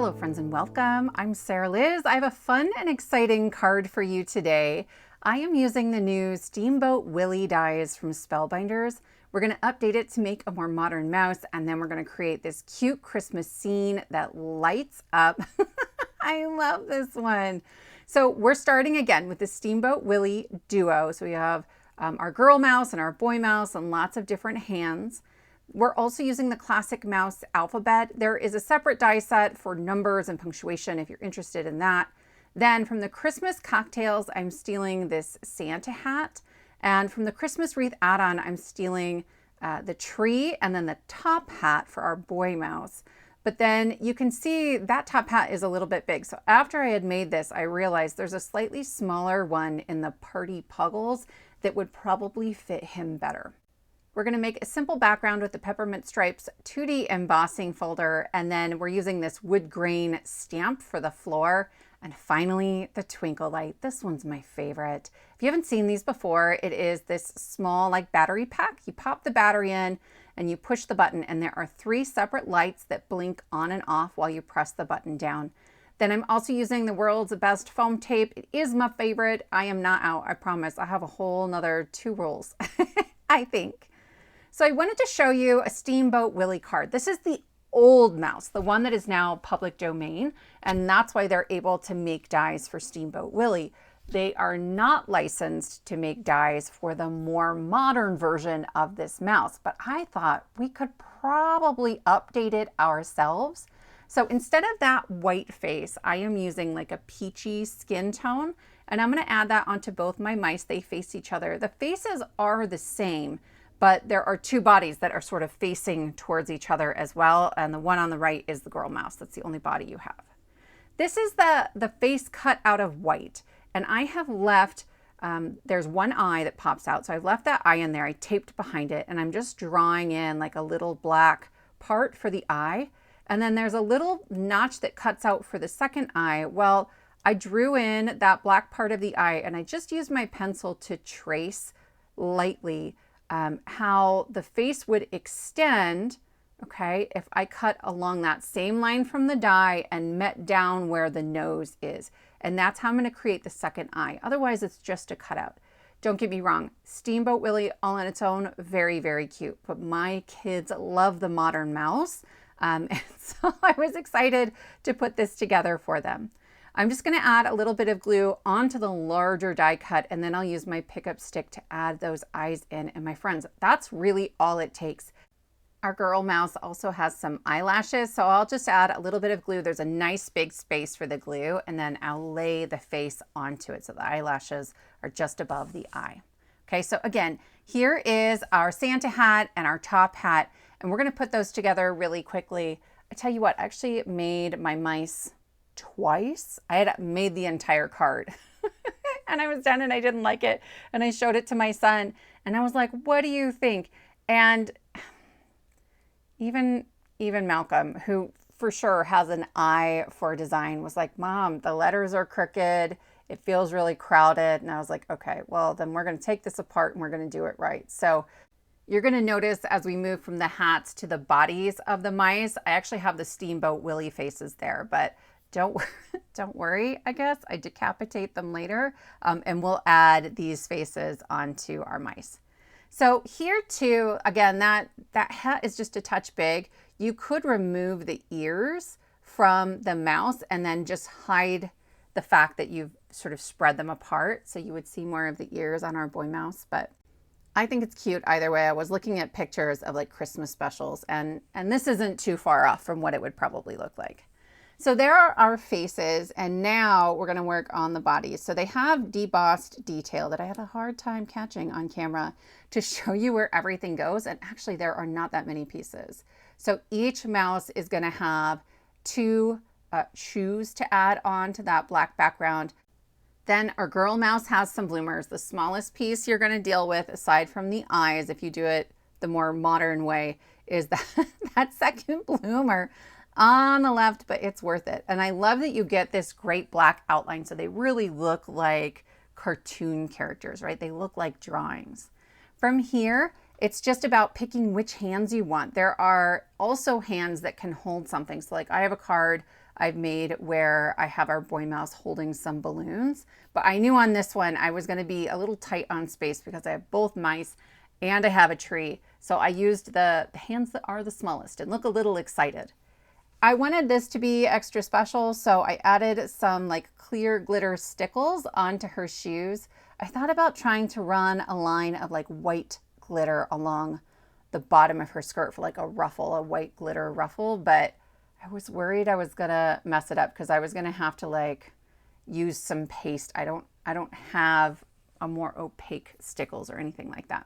Hello friends and welcome. I'm Sara Lihz. I have a fun and exciting card for you today. I am using the new Steamboat Willie dies from Spellbinders. We're going to update it to make a more modern mouse, and then we're going to create this cute Christmas scene that lights up. I love this one. So we're starting again with the Steamboat Willie Duo. So we have our girl mouse and our boy mouse and lots of different hands. We're also using the classic mouse alphabet. There is a separate die set for numbers and punctuation if you're interested in that. Then from the Christmas cocktails, I'm stealing this Santa hat. And from the Christmas wreath add-on, I'm stealing the tree and then the top hat for our boy mouse. But then you can see that top hat is a little bit big. So after I had made this, I realized there's a slightly smaller one in the party Puggles that would probably fit him better. We're going to make a simple background with the Peppermint Stripes 2D embossing folder, and then we're using this Woodgrain Stamp for the floor. And finally, the Twinkle Light. This one's my favorite. If you haven't seen these before, it is this small like battery pack. You pop the battery in and you push the button, and there are 3 separate lights that blink on and off while you press the button down. Then I'm also using the world's best foam tape. It is my favorite. I am not out, I promise. I have a whole nother 2 rolls, I think. So I wanted to show you a Steamboat Willie card. This is the old mouse, the one that is now public domain, and that's why they're able to make dies for Steamboat Willie. They are not licensed to make dies for the more modern version of this mouse, but I thought we could probably update it ourselves. So instead of that white face, I am using like a peachy skin tone, and I'm going to add that onto both my mice. They face each other. The faces are the same, but there are 2 bodies that are sort of facing towards each other as well. And the one on the right is the girl mouse. That's the only body you have. This is the face cut out of white. And I have left, there's one eye that pops out. So I've left that eye in there. I taped behind it, and I'm just drawing in like a little black part for the eye. And then there's a little notch that cuts out for the second eye. Well, I drew in that black part of the eye, and I just used my pencil to trace lightly how the face would extend, okay, if I cut along that same line from the die and met down where the nose is. And that's how I'm going to create the second eye. Otherwise, it's just a cutout. Don't get me wrong, Steamboat Willie all on its own, very, very cute. But my kids love the modern mouse. And so I was excited to put this together for them. I'm just going to add a little bit of glue onto the larger die cut, and then I'll use my pickup stick to add those eyes in. And my friends, that's really all it takes. Our girl mouse also has some eyelashes, so I'll just add a little bit of glue. There's a nice big space for the glue, and then I'll lay the face onto it so the eyelashes are just above the eye. Okay, so again, here is our Santa hat and our top hat, and we're going to put those together really quickly. I tell you what, I actually made my mice twice. I had made the entire card and I was done and I didn't like it. And I showed it to my son and I was like, what do you think? And even Malcolm, who for sure has an eye for design, was like, Mom, the letters are crooked. It feels really crowded. And I was like, okay, well, then we're going to take this apart and we're going to do it right. So you're going to notice as we move from the hats to the bodies of the mice, I actually have the Steamboat Willie faces there, but don't worry, I guess. I decapitate them later, and we'll add these faces onto our mice. So here too, again, that hat is just a touch big. You could remove the ears from the mouse and then just hide the fact that you've sort of spread them apart. So you would see more of the ears on our boy mouse, but I think it's cute either way. I was looking at pictures of like Christmas specials, and this isn't too far off from what it would probably look like. So there are our faces, and now we're going to work on the bodies. So they have debossed detail that I had a hard time catching on camera to show you where everything goes, and actually there are not that many pieces. So each mouse is going to have 2 shoes to add on to that black background. Then our girl mouse has some bloomers. The smallest piece you're going to deal with, aside from the eyes, if you do it the more modern way, is that second bloomer on the left, but it's worth it. And I love that you get this great black outline. So they really look like cartoon characters, right? They look like drawings. From here, it's just about picking which hands you want. There are also hands that can hold something. So like I have a card I've made where I have our boy mouse holding some balloons. But I knew on this one I was going to be a little tight on space because I have both mice and I have a tree. So I used the hands that are the smallest and look a little excited. I wanted this to be extra special, so I added some like clear glitter stickles onto her shoes. I thought about trying to run a line of like white glitter along the bottom of her skirt for like a ruffle, a white glitter ruffle, but I was worried I was gonna mess it up because I was gonna have to like use some paste. I don't have a more opaque stickles or anything like that.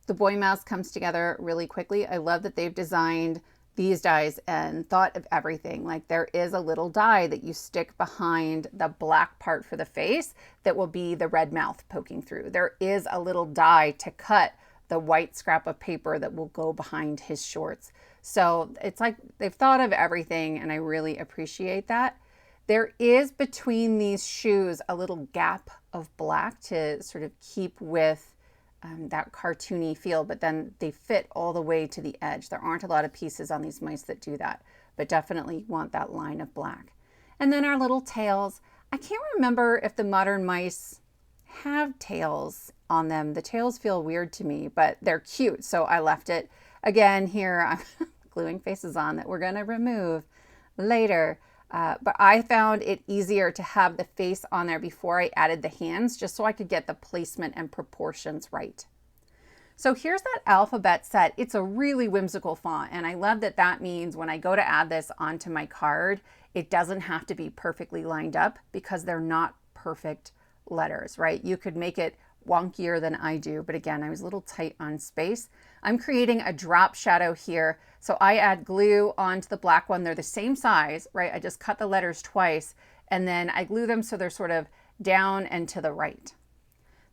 The boy mouse comes together really quickly. I love that they've designed these dies and thought of everything. Like there is a little die that you stick behind the black part for the face that will be the red mouth poking through. There is a little die to cut the white scrap of paper that will go behind his shorts. So it's like they've thought of everything and I really appreciate that. There is between these shoes a little gap of black to sort of keep with that cartoony feel, but then they fit all the way to the edge. There aren't a lot of pieces on these mice that do that, but definitely want that line of black. And then our little tails. I can't remember if the modern mice have tails on them. The tails feel weird to me, but they're cute, so I left it. Again, here I'm gluing faces on that we're gonna remove later. But I found it easier to have the face on there before I added the hands, just so I could get the placement and proportions right. So here's that alphabet set. It's a really whimsical font, and I love that that means when I go to add this onto my card, it doesn't have to be perfectly lined up because they're not perfect letters, right? You could make it wonkier than I do, but again, I was a little tight on space. I'm creating a drop shadow here. So I add glue onto the black one. They're the same size, right? I just cut the letters twice and then I glue them so they're sort of down and to the right.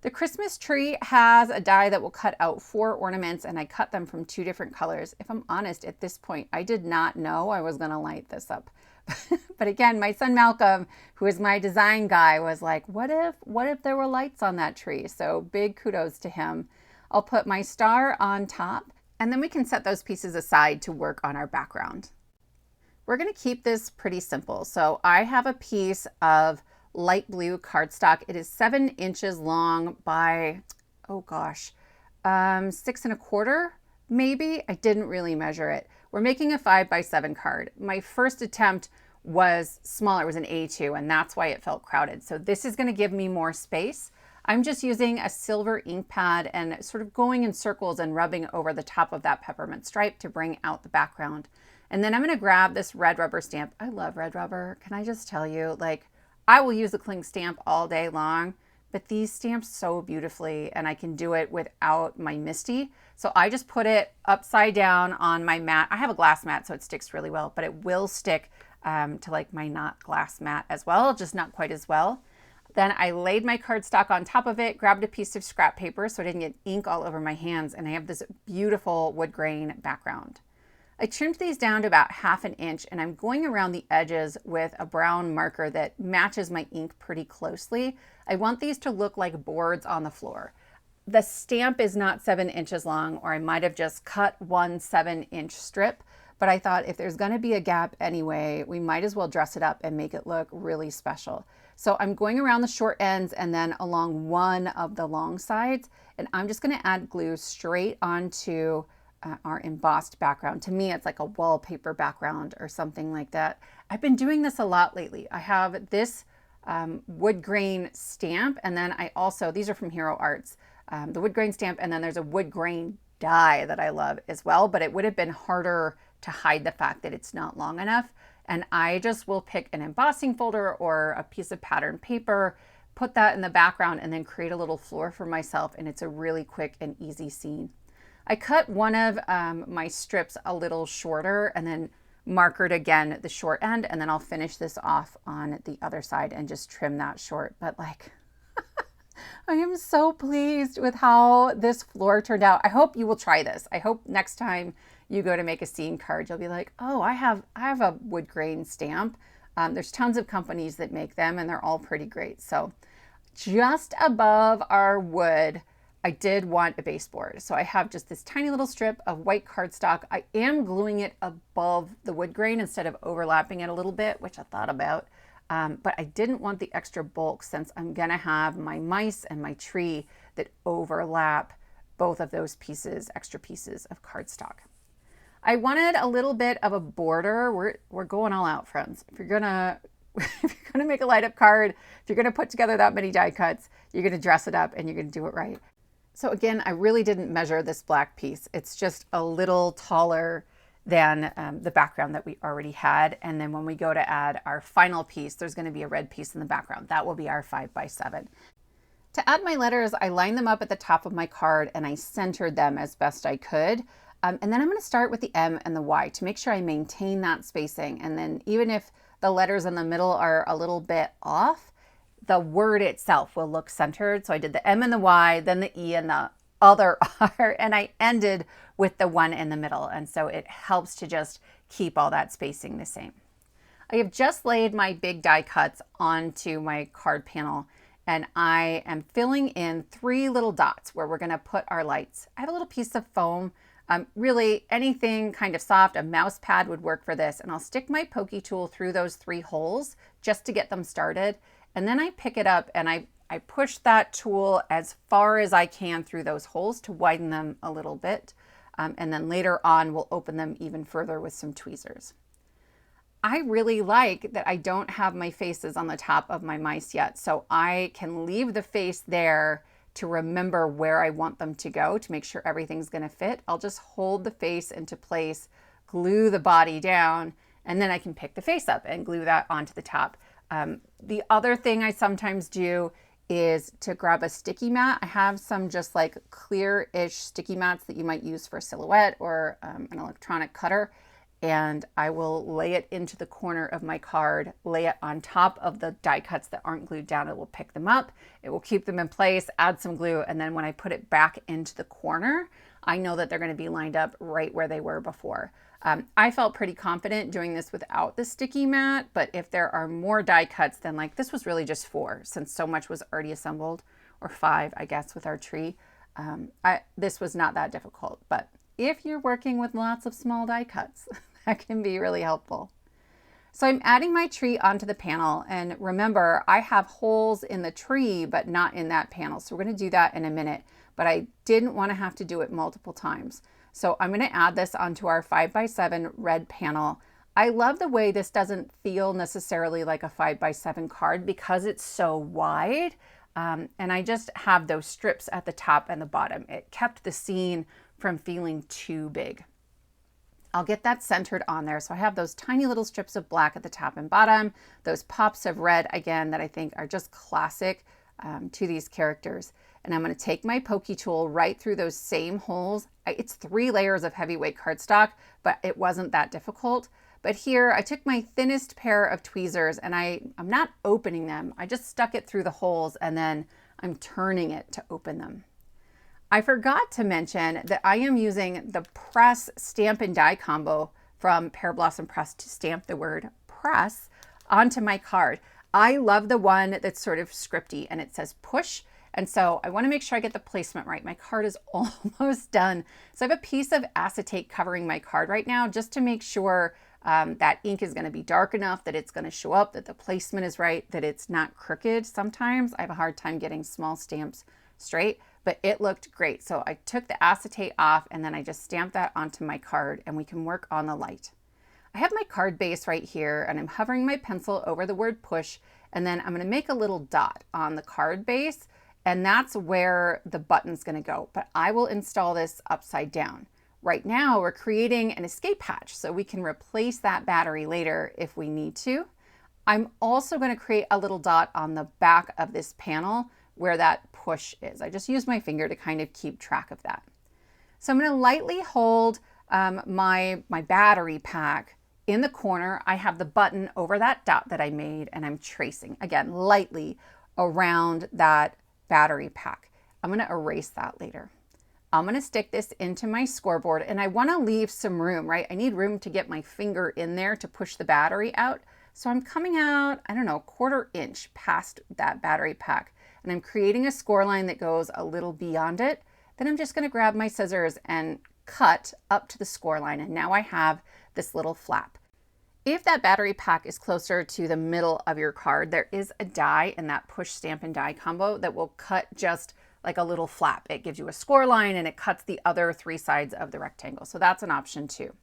The Christmas tree has a die that will cut out 4 ornaments and I cut them from 2 different colors. If I'm honest, at this point, I did not know I was gonna light this up. But again, my son Malcolm, who is my design guy, was like, what if there were lights on that tree? So big kudos to him. I'll put my star on top and then we can set those pieces aside to work on our background. We're gonna keep this pretty simple. So I have a piece of light blue cardstock. It is 7 inches long by, oh gosh, 6 1/4 maybe. I didn't really measure it. We're making a 5 by 7 card. My first attempt was smaller, it was an A2, and that's why it felt crowded. So this is gonna give me more space. I'm just using a silver ink pad and sort of going in circles and rubbing over the top of that peppermint stripe to bring out the background. And then I'm gonna grab this red rubber stamp. I love red rubber. Can I just tell you, like, I will use a cling stamp all day long, but these stamp so beautifully and I can do it without my MISTI. So I just put it upside down on my mat. I have a glass mat, so it sticks really well, but it will stick to like my not glass mat as well, just not quite as well. Then I laid my cardstock on top of it, grabbed a piece of scrap paper so I didn't get ink all over my hands, and I have this beautiful wood grain background. I trimmed these down to about 1/2 inch and I'm going around the edges with a brown marker that matches my ink pretty closely. I want these to look like boards on the floor. The stamp is not 7 inches long, or I might have just cut one 7-inch strip, but I thought if there's gonna be a gap anyway, we might as well dress it up and make it look really special. So I'm going around the short ends and then along one of the long sides, and I'm just gonna add glue straight onto our embossed background. To me, it's like a wallpaper background or something like that. I've been doing this a lot lately. I have this wood grain stamp, and then I also, these are from Hero Arts, the wood grain stamp, and then there's a wood grain die that I love as well, but it would have been harder to hide the fact that it's not long enough. And I just will pick an embossing folder or a piece of pattern paper, put that in the background, and then create a little floor for myself, and it's a really quick and easy scene. I cut one of my strips a little shorter and then markered again the short end, and then I'll finish this off on the other side and just trim that short. But like, I am so pleased with how this floor turned out. I hope you will try this. I hope next time you go to make a scene card, you'll be like, oh, I have a wood grain stamp. There's tons of companies that make them and they're all pretty great. So just above our wood, I did want a baseboard. So I have just this tiny little strip of white cardstock. I am gluing it above the wood grain instead of overlapping it a little bit, which I thought about. But I didn't want the extra bulk since I'm gonna have my mice and my tree that overlap both of those pieces, extra pieces of cardstock. I wanted a little bit of a border. We're going all out, friends. If you're gonna make a light up card, if you're gonna put together that many die cuts, you're gonna dress it up and you're gonna do it right. So again, I really didn't measure this black piece. It's just a little taller than the background that we already had. And then when we go to add our final piece, there's gonna be a red piece in the background. That will be our 5x7. To add my letters, I lined them up at the top of my card and I centered them as best I could. And then I'm gonna start with the M and the Y to make sure I maintain that spacing. And then even if the letters in the middle are a little bit off, the word itself will look centered. So I did the M and the Y, then the E and the other R, and I ended with the 1 in the middle. And so it helps to just keep all that spacing the same. I have just laid my big die cuts onto my card panel, and I am filling in 3 little dots where we're gonna put our lights. I have a little piece of foam. Really anything kind of soft, a mouse pad would work for this. And I'll stick my pokey tool through those 3 holes just to get them started. And then I pick it up and I push that tool as far as I can through those holes to widen them a little bit. And then later on, we'll open them even further with some tweezers. I really like that I don't have my faces on the top of my mice yet. So I can leave the face there to remember where I want them to go to make sure everything's gonna fit. I'll just hold the face into place, glue the body down, and then I can pick the face up and glue that onto the top. The other thing I sometimes do is to grab a sticky mat. I have some just like clear-ish sticky mats that you might use for a silhouette or an electronic cutter. And I will lay it into the corner of my card, lay it on top of the die cuts that aren't glued down. It will pick them up, it will keep them in place, add some glue, and then when I put it back into the corner, I know that they're gonna be lined up right where they were before. I felt pretty confident doing this without the sticky mat, but if there are more die cuts, then like this was really just 4 since so much was already assembled, or 5, I guess, with our tree. This was not that difficult, but if you're working with lots of small die cuts, that can be really helpful. So I'm adding my tree onto the panel, and remember, I have holes in the tree, but not in that panel. So we're gonna do that in a minute, but I didn't wanna have to do it multiple times. So I'm gonna add this onto our 5x7 red panel. I love the way this doesn't feel necessarily like a 5x7 card because it's so wide. And I just have those strips at the top and the bottom. It kept the scene from feeling too big. I'll get that centered on there. So I have those tiny little strips of black at the top and bottom, those pops of red, again, that I think are just classic to these characters. And I'm gonna take my pokey tool right through those same holes. It's 3 layers of heavyweight cardstock, but it wasn't that difficult. But here I took my thinnest pair of tweezers and I'm not opening them. I just stuck it through the holes and then I'm turning it to open them. I forgot to mention that I am using the press stamp and die combo from Pear Blossom Press to stamp the word press onto my card. I love the one that's sort of scripty and it says push. And so I want to make sure I get the placement right. My card is almost done. So I have a piece of acetate covering my card right now just to make sure that ink is going to be dark enough that it's going to show up, that the placement is right, that it's not crooked. Sometimes I have a hard time getting small stamps straight, but it looked great. So I took the acetate off and then I just stamped that onto my card and we can work on the light. I have my card base right here and I'm hovering my pencil over the word push, and then I'm going to make a little dot on the card base, and that's where the button's going to go. But I will install this upside down. Right now we're creating an escape hatch so we can replace that battery later if we need to. I'm also going to create a little dot on the back of this panel where that push is. I just use my finger to kind of keep track of that. So I'm going to lightly hold my battery pack in the corner. I have the button over that dot that I made and I'm tracing, again, lightly around that battery pack. I'm going to erase that later. I'm going to stick this into my scoreboard and I want to leave some room, right? I need room to get my finger in there to push the battery out. So I'm coming out, I don't know, 1/4 inch past that battery pack. and I'm creating a score line that goes a little beyond it. Then I'm just going to grab my scissors and cut up to the score line, and now I have this little flap. If that battery pack is closer to the middle of your card, there is a die in that push stamp and die combo that will cut just like a little flap. It gives you a score line and it cuts the other 3 sides of the rectangle. So that's an option too.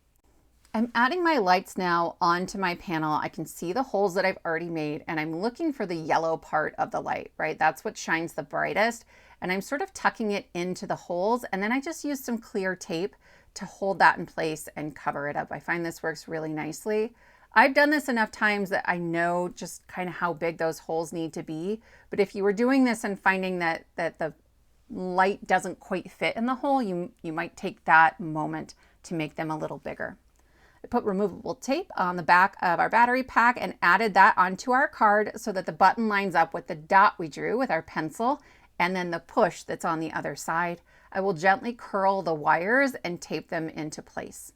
I'm adding my lights now onto my panel. I can see the holes that I've already made, and I'm looking for the yellow part of the light, right? That's what shines the brightest. And I'm sort of tucking it into the holes, and then I just use some clear tape to hold that in place and cover it up. I find this works really nicely. I've done this enough times that I know just kind of how big those holes need to be. But if you were doing this and finding that the light doesn't quite fit in the hole, you might take that moment to make them a little bigger. I put removable tape on the back of our battery pack and added that onto our card so that the button lines up with the dot we drew with our pencil and then the push that's on the other side. I will gently curl the wires and tape them into place.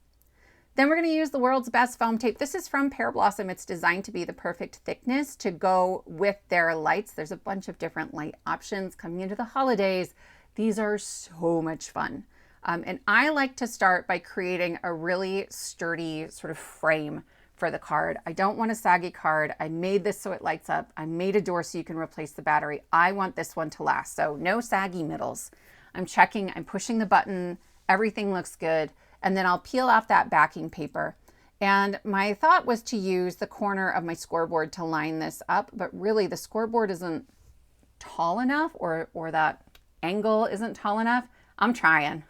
Then we're going to use the world's best foam tape. This is from Pear Blossom. It's designed to be the perfect thickness to go with their lights. There's a bunch of different light options coming into the holidays. These are so much fun. And I like to start by creating a really sturdy sort of frame for the card. I don't want a saggy card. I made this so it lights up. I made a door so you can replace the battery. I want this one to last, so no saggy middles. I'm checking, I'm pushing the button, everything looks good, and then I'll peel off that backing paper. And my thought was to use the corner of my scoreboard to line this up, but really the scoreboard isn't tall enough, or that angle isn't tall enough. I'm trying.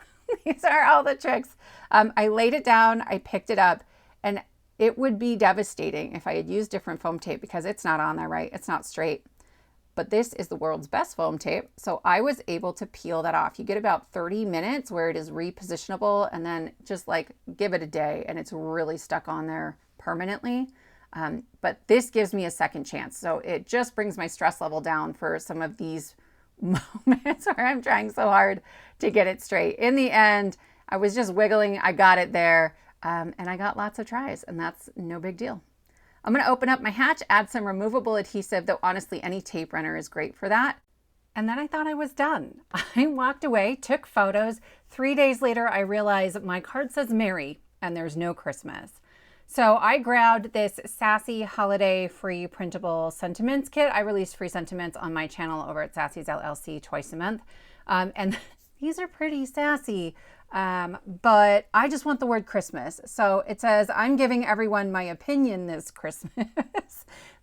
These are all the tricks. I laid it down, I picked it up, and it would be devastating if I had used different foam tape because it's not on there, right? It's not straight. But this is the world's best foam tape, so I was able to peel that off. You get about 30 minutes where it is repositionable, and then just like give it a day and it's really stuck on there permanently. But this gives me a second chance. So it just brings my stress level down for some of these moments where I'm trying so hard to get it straight. In the end, I was just wiggling, I got it there, and I got lots of tries, and that's no big deal. I'm going to open up my hatch, add some removable adhesive, though honestly any tape runner is great for that. And then I thought I was done. I walked away, took photos. 3 days later, I realized my card says Merry and there's no Christmas. So I grabbed this Sassy holiday free printable sentiments kit. I release free sentiments on my channel over at Sassy's LLC twice a month. And these are pretty sassy, but I just want the word Christmas. So it says, I'm giving everyone my opinion this Christmas.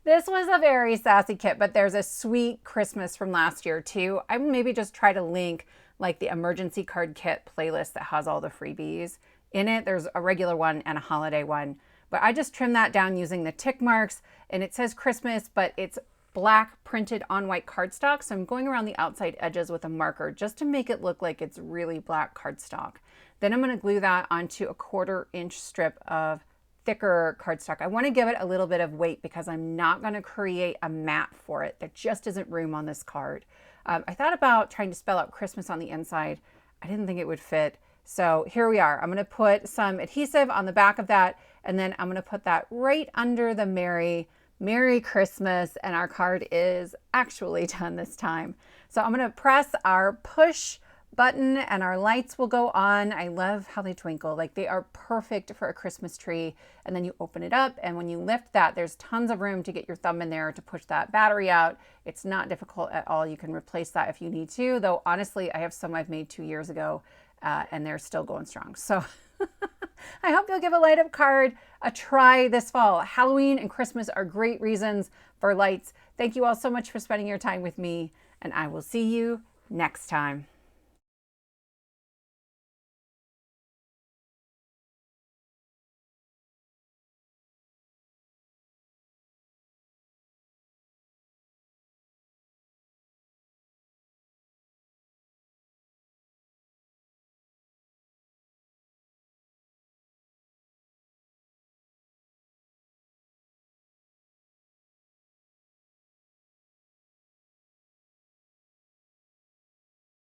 This was a very sassy kit, but there's a sweet Christmas from last year too. I maybe just try to link like the emergency card kit playlist that has all the freebies in it. There's a regular one and a holiday one. But I just trimmed that down using the tick marks, and it says Christmas, but it's black printed on white cardstock. So I'm going around the outside edges with a marker just to make it look like it's really black cardstock. Then I'm going to glue that onto a 1/4 inch strip of thicker cardstock. I want to give it a little bit of weight because I'm not going to create a mat for it. There just isn't room on this card. I thought about trying to spell out Christmas on the inside. I didn't think it would fit. So here we are. I'm going to put some adhesive on the back of that, and then I'm going to put that right under the Merry Christmas, and our card is actually done this time. So I'm going to press our push button and our lights will go on. I love how they twinkle. Like they are perfect for a Christmas tree. And then you open it up, and when you lift that, there's tons of room to get your thumb in there to push that battery out. It's not difficult at all. You can replace that if you need to, though honestly, I have some I've made 2 years ago and they're still going strong. So I hope you'll give a light up card a try this fall. Halloween and Christmas are great reasons for lights. Thank you all so much for spending your time with me, and I will see you next time.